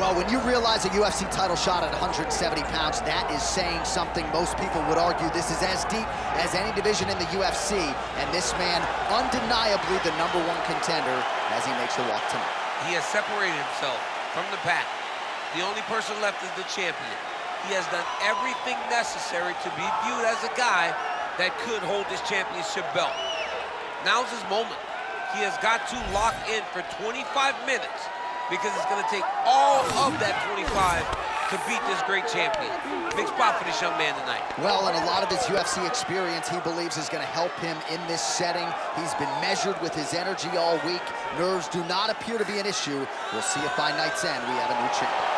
Well, when you realize a UFC title shot at 170 pounds, that is saying something. Most people would argue this is as deep as any division in the UFC, and this man, undeniably the #1 contender as he makes the walk tonight. He has separated himself from the pack. The only person left is the champion. He has done everything necessary to be viewed as a guy that could hold this championship belt. Now's his moment. He has got to lock in for 25 minutes because it's going to take all of that 25 to beat this great champion. Big spot for this young man tonight. Well, and a lot of his UFC experience he believes is going to help him in this setting. He's been measured with his energy all week. Nerves do not appear to be an issue. We'll see if by night's end we have a new champion.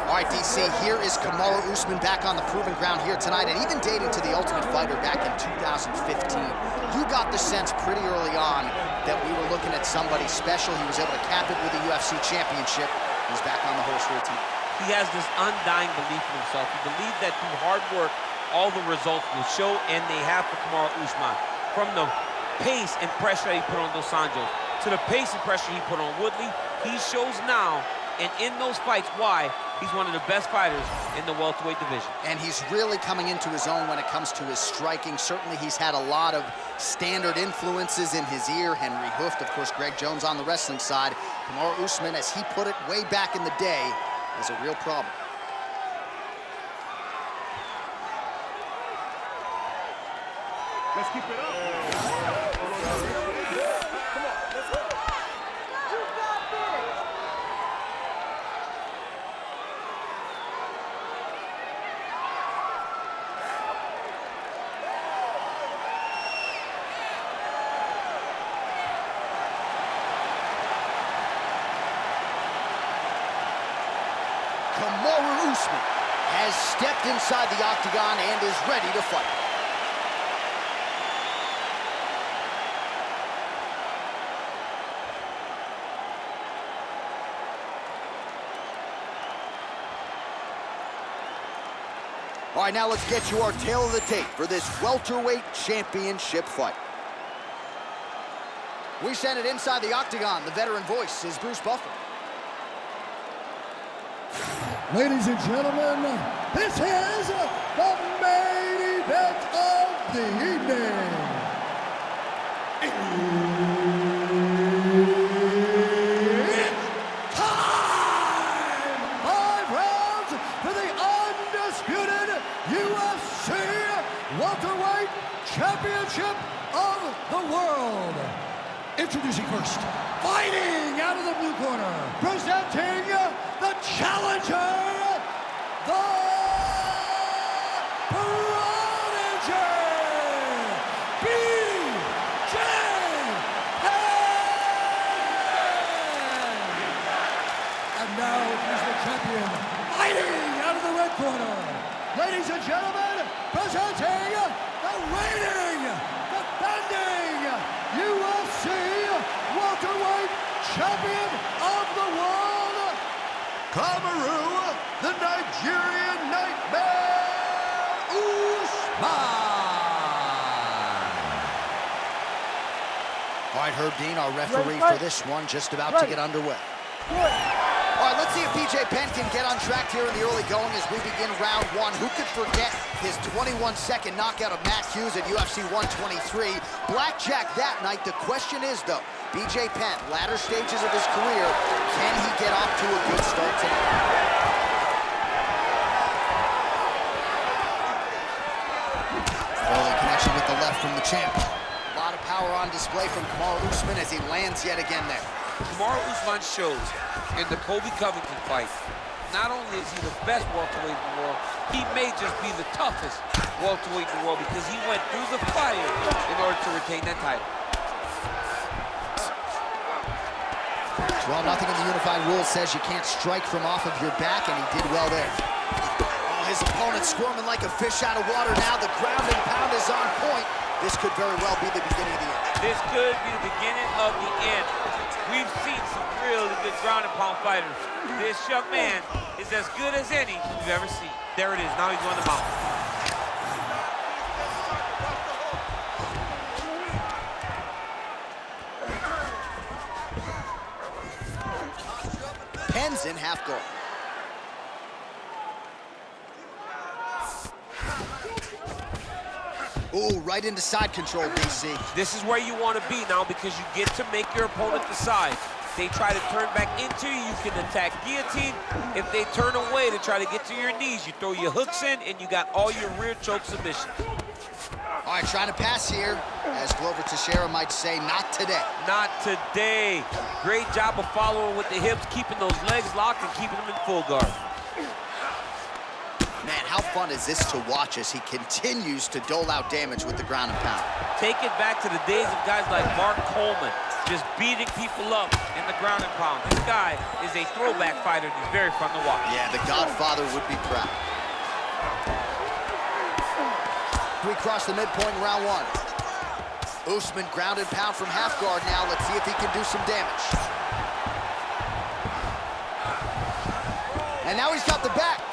All right, DC, here is Kamaru Usman back on the proving ground here tonight, and even dating to the Ultimate Fighter back in 2015. You got the sense pretty early on that we were looking at somebody special. He was able to cap it with a UFC championship. He's back on the horse here tonight. He has this undying belief in himself. He believes that through hard work, all the results will show, and they have for Kamaru Usman. From the pace and pressure that he put on Dos Anjos, to the pace and pressure he put on Woodley, he shows now, and in those fights, why he's one of the best fighters in the welterweight division. And he's really coming into his own when it comes to his striking. Certainly he's had a lot of standard influences in his ear. Henry Hooft, of course, Greg Jones on the wrestling side. Kamaru Usman, as he put it way back in the day, is a real problem. Let's keep it up. Kamaru Usman has stepped inside the octagon and is ready to fight. All right, now let's get you our tale of the tape for this welterweight championship fight. We send it inside the octagon. The veteran voice is Bruce Buffer. Ladies and gentlemen, this is the main event of the evening. It's time! 5 rounds for the undisputed UFC welterweight championship of the world. Introducing first, fighting out of the blue corner, presenting the challenger, the Prodigy, BJ Penn! And now he's the champion, fighting out of the red corner. Ladies and gentlemen, presenting the reigning, defending UFC welterweight champion of the world, Kamaru, the Nigerian Nightmare, Usman. All right, Herb Dean, our referee for this one, just about to get underway. All right, let's see if BJ Penn can get on track here in the early going as we begin round 1. Who could forget his 21-second knockout of Matt Hughes at UFC 123? Blackjack that night. The question is, though, BJ Penn, latter stages of his career, can he get off to a good start tonight? Early connection with the left from the champ. A lot of power on display from Kamaru Usman as he lands yet again there. Kamaru Usman shows in the Colby Covington fight, not only is he the best welterweight in the world, he may just be the toughest welterweight in the world because he went through the fire in order to retain that title. Well, nothing in the unified rules says you can't strike from off of your back, and he did well there. Oh, his opponent squirming like a fish out of water now. The ground and pound is on point. This could very well be the beginning of the end. This could be the beginning of the end. We've seen some really good ground and pound fighters. This young man is as good as any we've ever seen. There it is, now he's on the mount. Penn's in half guard. Ooh, right into side control, DC. This is where you want to be now because you get to make your opponent decide. They try to turn back into you, you can attack guillotine. If they turn away to try to get to your knees, you throw your hooks in and you got all your rear choke submissions. All right, trying to pass here. As Glover Teixeira might say, not today. Not today. Great job of following with the hips, keeping those legs locked and keeping them in full guard. Man, how fun is this to watch as he continues to dole out damage with the ground and pound? Take it back to the days of guys like Mark Coleman, just beating people up in the ground and pound. This guy is a throwback fighter and he's very fun to watch. Yeah, the Godfather would be proud. We cross the midpoint in round one. Usman ground and pound from half guard now. Let's see if he can do some damage. And now he's got the back.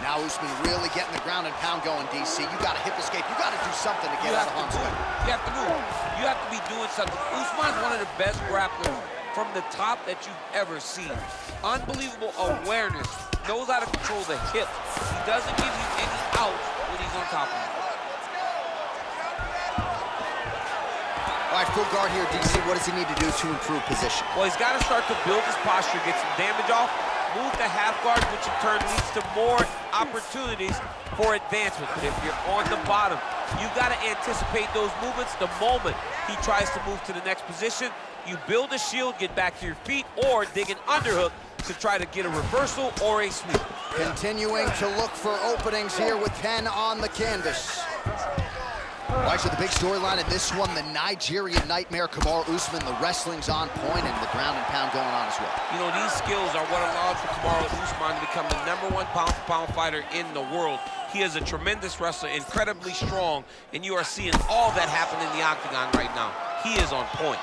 Now Usman really getting the ground and pound going, DC. You got to hip escape. You got to do something to get out of harm's way. You have to move. You have to be doing something. Usman's one of the best grapplers from the top that you've ever seen. Unbelievable awareness. Knows how to control the hips. He doesn't give you any out when he's on top of you. All right, full guard here, DC. What does he need to do to improve position? Well, he's got to start to build his posture, get some damage off, move to half guard, which in turn leads to more opportunities for advancement. But if you're on the bottom, you've got to anticipate those movements the moment he tries to move to the next position. You build a shield, get back to your feet, or dig an underhook to try to get a reversal or a sweep. Continuing to look for openings here with Penn on the canvas. All right, so the big storyline in this one, the Nigerian Nightmare, Kamaru Usman. The wrestling's on point and the ground and pound going on as well. You know, these skills are what allowed for Kamaru Usman to become the #1 pound-for-pound fighter in the world. He is a tremendous wrestler, incredibly strong, and you are seeing all that happen in the octagon right now. He is on point.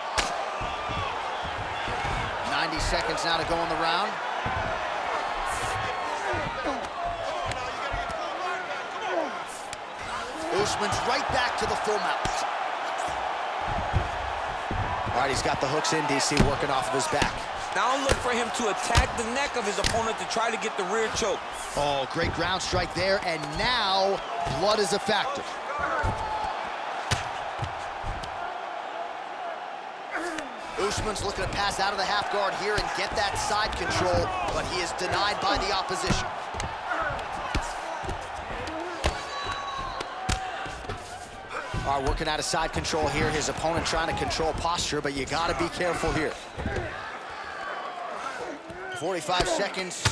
90 seconds now to go in the round. Usman's right back to the full mount. All right, he's got the hooks in, DC, working off of his back. Now look for him to attack the neck of his opponent to try to get the rear choke. Oh, great ground strike there, and now blood is a factor. Usman's looking to pass out of the half guard here and get that side control, but he is denied by the opposition. All right, working out of side control here. His opponent trying to control posture, but you got to be careful here. 45 seconds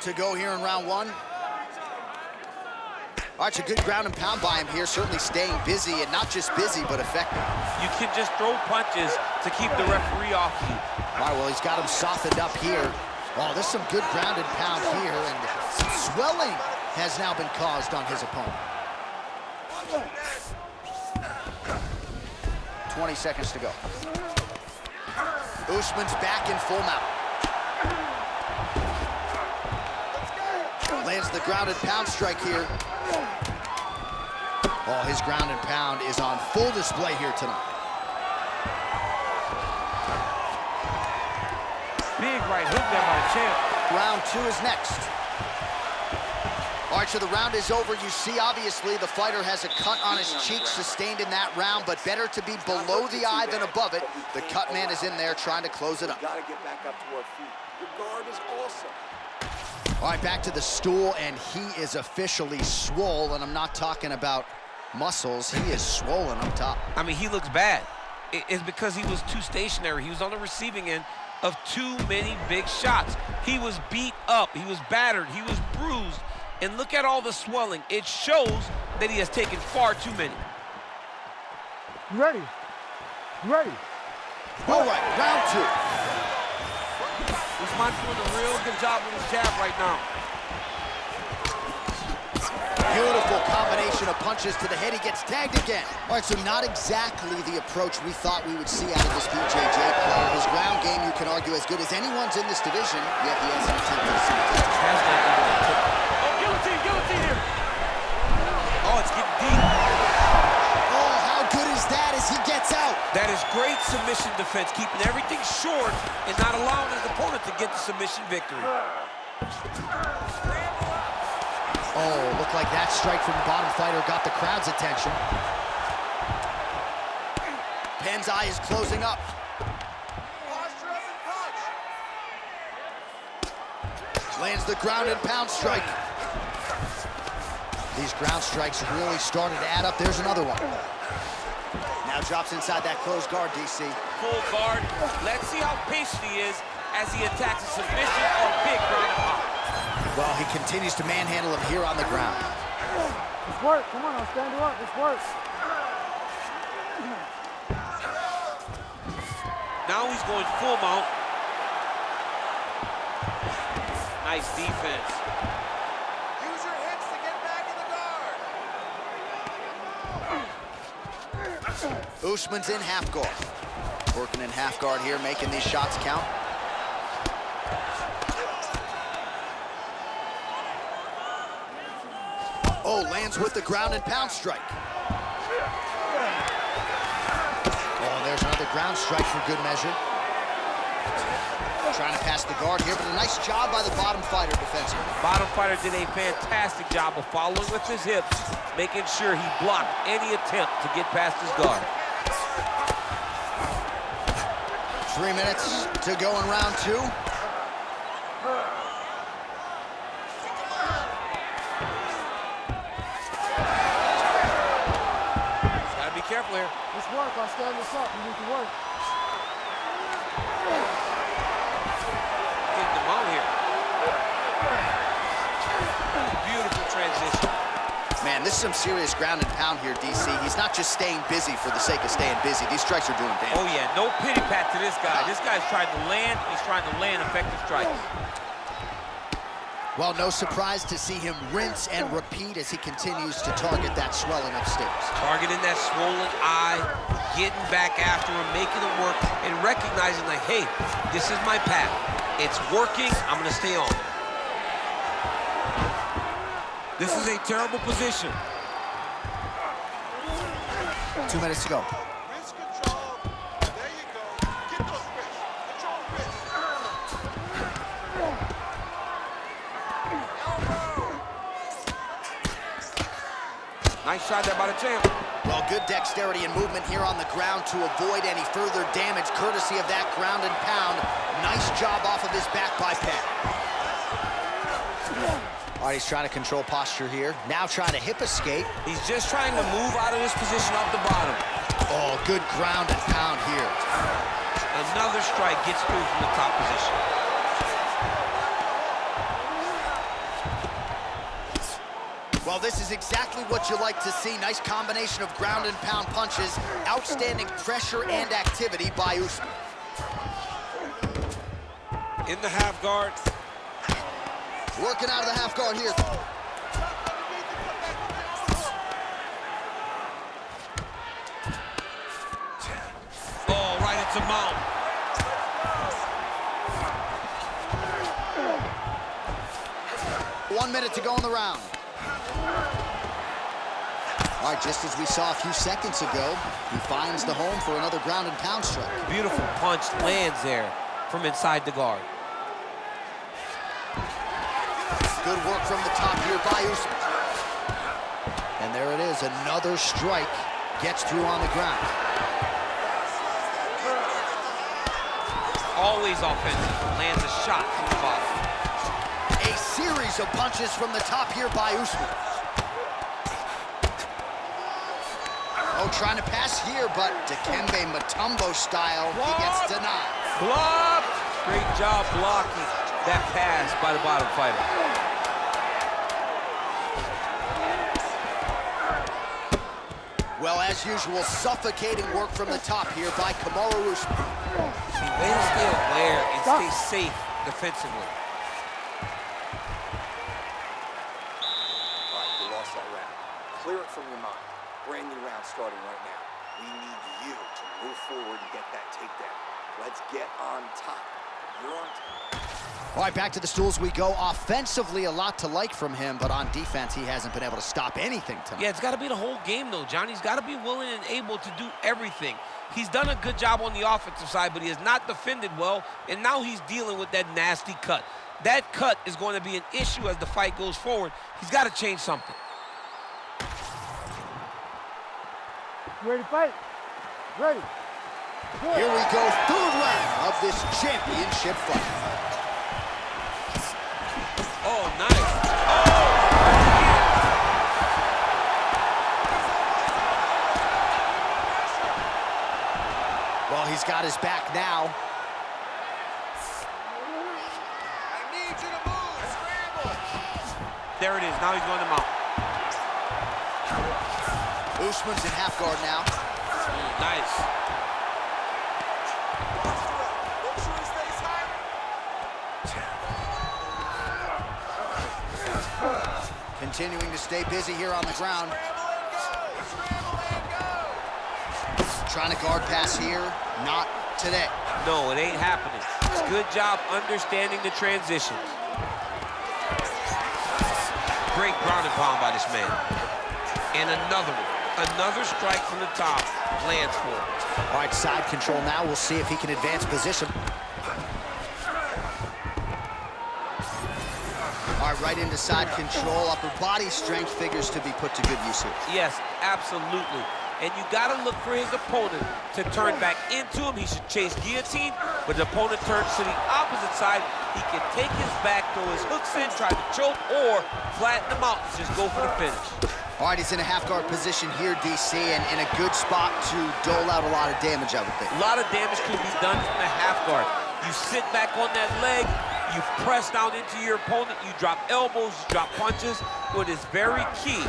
to go here in round one. All right, it's a good ground and pound by him here, certainly staying busy, and not just busy, but effective. You can just throw punches to keep the referee off you. All right, well, he's got him softened up here. Oh, there's some good ground and pound here, and some swelling has now been caused on his opponent. 20 seconds to go. Usman's back in full mount. Lands the ground and pound strike here. Oh, his ground and pound is on full display here tonight. Big right hook there by the champ. Round two is next. All right, so the round is over. You see, obviously, the fighter has a cut on his cheek sustained in that round, but better to be below the eye than above it. The cut man is in there trying to close it up. Got to get back up to our feet. Your guard is awesome. All right, back to the stool, and he is officially swole, and I'm not talking about muscles. He is swollen up top. I mean, he looks bad. It's because he was too stationary. He was on the receiving end of too many big shots. He was beat up. He was battered. He was bruised. And look at all the swelling. It shows that he has taken far too many. You ready? You ready? All right, round two. Usman's doing a real good job with his jab right now. Beautiful combination of punches to the head. He gets tagged again. All right, so not exactly the approach we thought we would see out of this BJJ player. His ground game, you can argue, as good as anyone's in this division, yet he hasn't attempted to. Oh, guillotine here. Oh, it's getting deep. Oh, how good is that as he gets out? That is great submission defense, keeping everything short and not allowing his opponent to get the submission victory. Oh, looked like that strike from the bottom fighter got the crowd's attention. Penn's eye is closing up. Posture up and punch. Lands the ground and pound strike. These ground strikes really started to add up. There's another one. Now drops inside that closed guard, DC. Full guard. Let's see how patient he is as he attacks a submission or big ground and pound. Well, he continues to manhandle him here on the ground. Let's work. Come on, I'll stand you up. Let's work. Now he's going full mount. Nice defense. Use your hips to get back in the guard. Usman's in half guard. Working in half guard here, making these shots count. Oh, lands with the ground and pound strike. Oh, and there's another ground strike for good measure. Trying to pass the guard here, but a nice job by the bottom fighter defensively. Bottom fighter did a fantastic job of following with his hips, making sure he blocked any attempt to get past his guard. 3 minutes to go in round two. Gotta be careful here. Let's work. I'll stand this up. You need to work. Getting them out here. Beautiful transition. Man, this is some serious ground and pound here, DC. He's not just staying busy for the sake of staying busy. These strikes are doing damage. Oh yeah, no pity pat to this guy. This guy's trying to land, he's trying to land effective strikes. Well, no surprise to see him rinse and repeat as he continues to target that swelling upstairs. Targeting that swollen eye, getting back after him, making him work, and recognizing like, hey, this is my path. It's working, I'm gonna stay on. This is a terrible position. 2 minutes to go. Wrist control. There you go. Get those wrists. Control the wrist. Nice shot there by the champ. Well, good dexterity and movement here on the ground to avoid any further damage, courtesy of that ground and pound. Nice job off of his back by Penn. All right, he's trying to control posture here. Now trying to hip escape. He's just trying to move out of this position off the bottom. Oh, good ground and pound here. Another strike gets through from the top position. Well, this is exactly what you like to see. Nice combination of ground and pound punches. Outstanding pressure and activity by Usman. In the half guard. Working out of the half guard here. Oh, right into mount. 1 minute to go in the round. All right, just as we saw a few seconds ago, he finds the home for another ground and pound strike. Beautiful punch lands there from inside the guard. Good work from the top here by Usman. And there it is, another strike gets through on the ground. Always offensive, lands a shot from the bottom. A series of punches from the top here by Usman. Oh, trying to pass here, but Dikembe Mutombo style, he gets denied. Blocked! Great job blocking that pass by the bottom fighter. Well, as usual, suffocating work from the top here by Kamaru Usman. See, way to stay aware and stay safe defensively. All right, we lost that from your mind. Brand new round starting right now. We need you to move forward and get that takedown. Let's get on top. You're on top. All right, back to the stools we go. Offensively, a lot to like from him, but on defense, he hasn't been able to stop anything tonight. Yeah, it's got to be the whole game, though, Johnny. He's got to be willing and able to do everything. He's done a good job on the offensive side, but he has not defended well, and now he's dealing with that nasty cut. That cut is going to be an issue as the fight goes forward. He's got to change something. You ready to fight? Ready. Good. Here we go, third round of this championship fight. Oh, nice. Well, he's got his back now. I need you to move. Scramble. There it is. Now he's going to mount. Usman's in half guard now. Nice. Make sure he stays high. Continuing to stay busy here on the ground. Scramble and go. Trying to guard pass here, not today. No, it ain't happening. Good job understanding the transitions. Great ground and pound by this man. And another one. Another strike from the top. Lands for him. All right, side control now. We'll see if he can advance position. All right, right into side control. Upper body strength figures to be put to good use here. Yes, absolutely. And you got to look for his opponent to turn back into him. He should chase guillotine, but the opponent turns to the opposite side. He can take his back, throw his hooks in, try to choke, or flatten him out and just go for the finish. All right, he's in a half guard position here, DC, and in a good spot to dole out a lot of damage, I would think. A lot of damage can be done from the half guard. You sit back on that leg, you press down into your opponent, you drop elbows, you drop punches. What is very key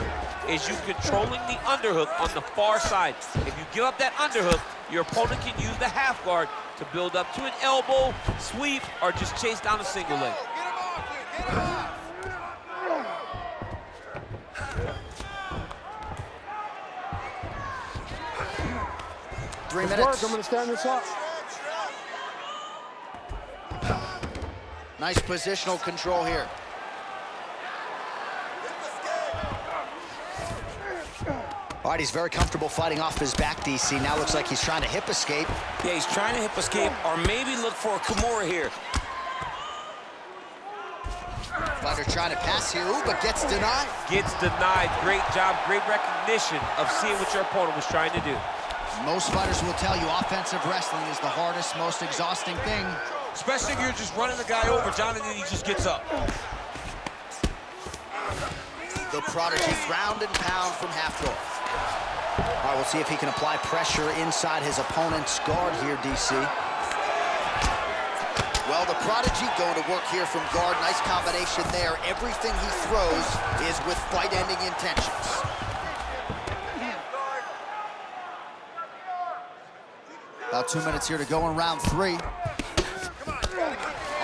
is you controlling the underhook on the far side. If you give up that underhook, your opponent can use the half guard to build up to an elbow, sweep, or just chase down a single leg. Get him off you. Get him off. 3 It's minutes. work. I'm going to stand this up. Nice positional control here. All right, he's very comfortable fighting off his back, DC. Now looks like he's trying to hip escape. Yeah, he's trying to hip escape or maybe look for a Kimura here. Fighter trying to pass here, ooh, but gets denied. Gets denied. Great job, great recognition of seeing what your opponent was trying to do. Most fighters will tell you offensive wrestling is the hardest, most exhausting thing. Especially if you're just running the guy over, John, and then he just gets up. The prodigy ground and pound from half guard. All right, we'll see if he can apply pressure inside his opponent's guard here, DC. Well, the prodigy going to work here from guard. Nice combination there. Everything he throws is with fight-ending intentions. About 2 minutes here to go in round 3. All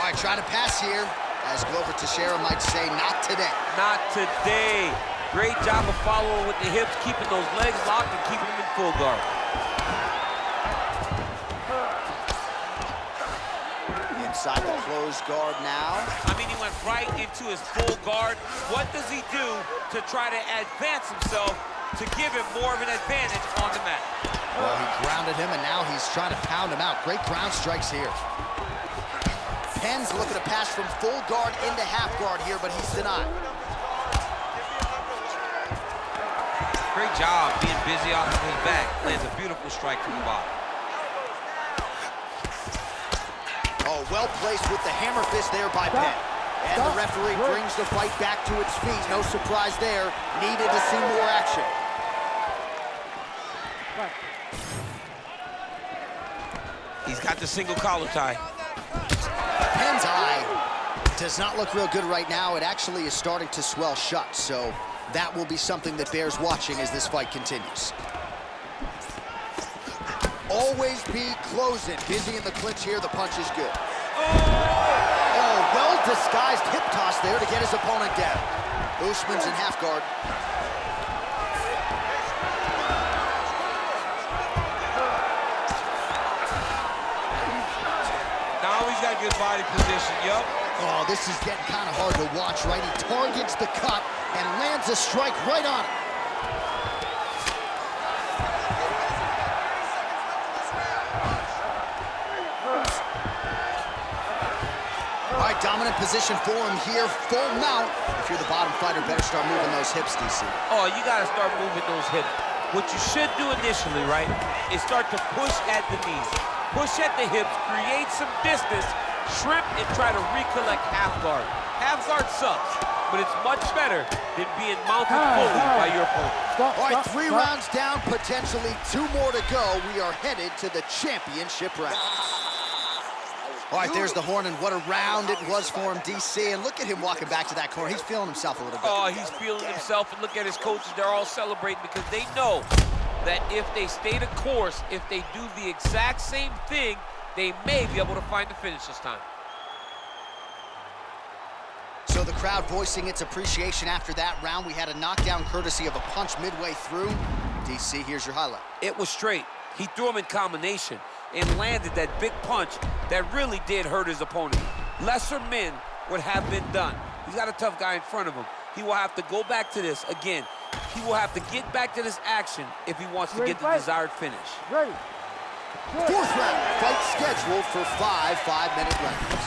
right, trying to pass here. As Glover Teixeira might say, not today. Not today. Great job of following with the hips, keeping those legs locked and keeping them in full guard. Inside the closed guard now. I mean, he went right into his full guard. What does he do to try to advance himself to give him more of an advantage on the mat? Well, he grounded him, and now he's trying to pound him out. Great ground strikes here. Penn's looking to pass from full guard into half guard here, but he's denied. Great job being busy off of his back. Lands a beautiful strike from the bottom. Oh, well placed with the hammer fist there by Penn. And the referee brings the fight back to its feet. No surprise there. Needed to see more action. He's got the single collar tie. Penn's eye does not look real good right now. It actually is starting to swell shut, so that will be something that bears watching as this fight continues. Always be closing. Busy in the clinch here. The punch is good. Oh, well-disguised hip toss there to get his opponent down. Usman's in half guard. Now he's got good body position, yup. Oh, this is getting kind of hard to watch, right? He targets the cut and lands a strike right on it. All right, dominant position for him here, full mount. If you're the bottom fighter, better start moving those hips, DC. Oh, you gotta start moving those hips. What you should do initially, right, is start to push at the knees. Push at the hips, create some distance, shrimp, and try to recollect half guard. Half guard sucks, but it's much better than being mounted fully by your opponent. All right, 3 rounds down, potentially 2 more to go. We are headed to the championship round. All right, there's the horn, and what a round it was for him, DC. And look at him walking back to that corner. He's feeling himself a little bit. Oh, he's feeling himself, and look at his coaches. They're all celebrating because they know that if they stay the course, if they do the exact same thing, they may be able to find the finish this time. So the crowd voicing its appreciation after that round. We had a knockdown courtesy of a punch midway through. DC, here's your highlight. It was straight. He threw him in combination and landed that big punch that really did hurt his opponent. Lesser men would have been done. He's got a tough guy in front of him. He will have to go back to this again. He will have to get back to this action if he wants to get the desired finish. Ready. 4th round, fight scheduled for 5 5-minute rounds.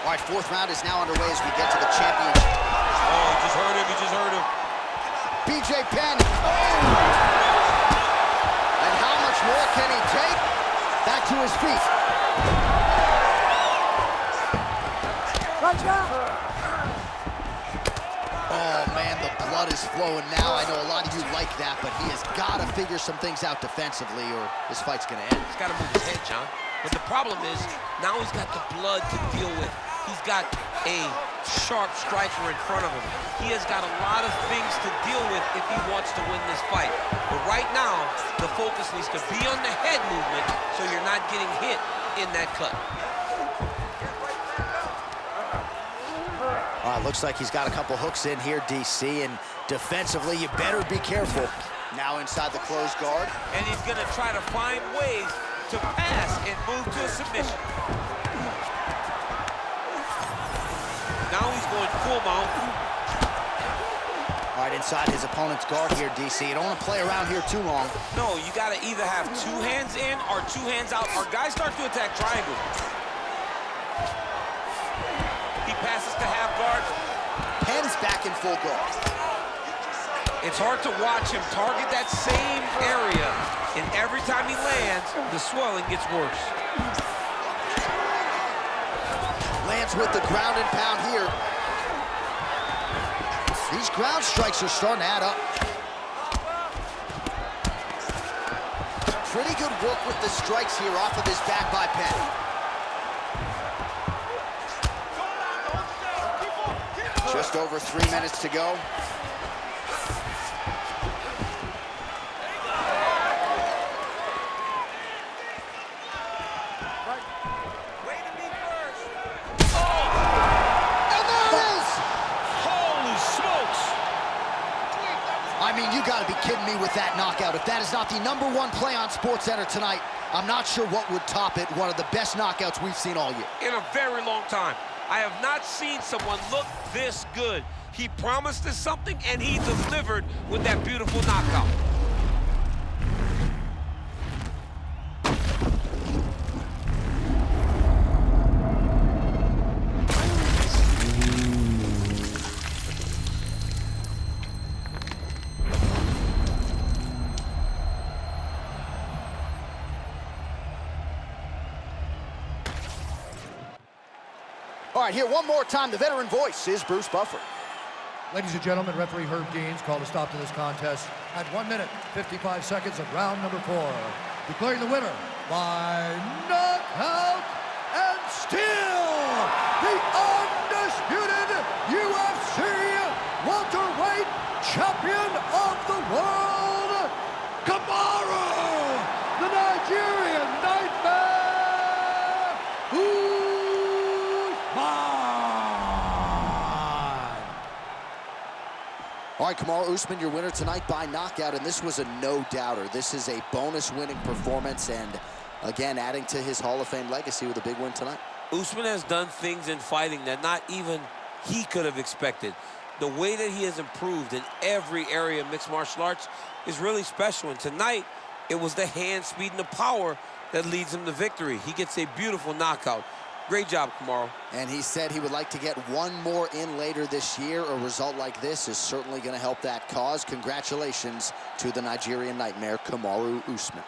All right, 4th round is now underway as we get to the championship. Oh, he just hurt him, he just hurt him. BJ Penn. And how much more can he take? Back to his feet. Oh, man, the blood is flowing now. I know a lot of you like that, but he has got to figure some things out defensively or this fight's going to end. He's got to move his head, John. But the problem is, now he's got the blood to deal with. He's got a sharp striker in front of him. He has got a lot of things to deal with if he wants to win this fight. But right now, the focus needs to be on the head movement so you're not getting hit in that cut. All right, looks like he's got a couple hooks in here, DC, and defensively, you better be careful. Now inside the closed guard. And he's gonna try to find ways to pass and move to a submission. Now he's going full mount. All right, inside his opponent's guard here, DC. You don't want to play around here too long. No, you got to either have 2 hands in or 2 hands out. Our guys start to attack triangle. He passes to half guard. Penn's back in full guard. It's hard to watch him target that same area, and every time he lands, the swelling gets worse. Lands with the ground and pound here. These ground strikes are starting to add up. Pretty good work with the strikes here off of his back by Penn. Just over 3 minutes to go. I mean, you gotta be kidding me with that knockout. If that is not the #1 play on SportsCenter tonight, I'm not sure what would top it. One of the best knockouts we've seen all year. In a very long time. I have not seen someone look this good. He promised us something, and he delivered with that beautiful knockout. All right, here one more time, the veteran voice is Bruce Buffer. Ladies and gentlemen, referee Herb Deans called a stop to this contest at 1 minute, 55 seconds of round number 4. Declaring the winner by knockout and still the undisputed UFC welterweight champion of the world, Kamaru, the Nigerian Nightmare Usman. All right, Kamaru Usman, your winner tonight by knockout, and this was a no-doubter. This is a bonus winning performance, and Again, adding to his Hall of Fame legacy with a big win tonight. Usman has done things in fighting that not even he could have expected. The way that he has improved in every area of mixed martial arts is really special. And tonight, it was the hand speed and the power that leads him to victory. He gets a beautiful knockout. Great job, Kamaru. And he said he would like to get one more in later this year. A result like this is certainly going to help that cause. Congratulations to the Nigerian Nightmare, Kamaru Usman.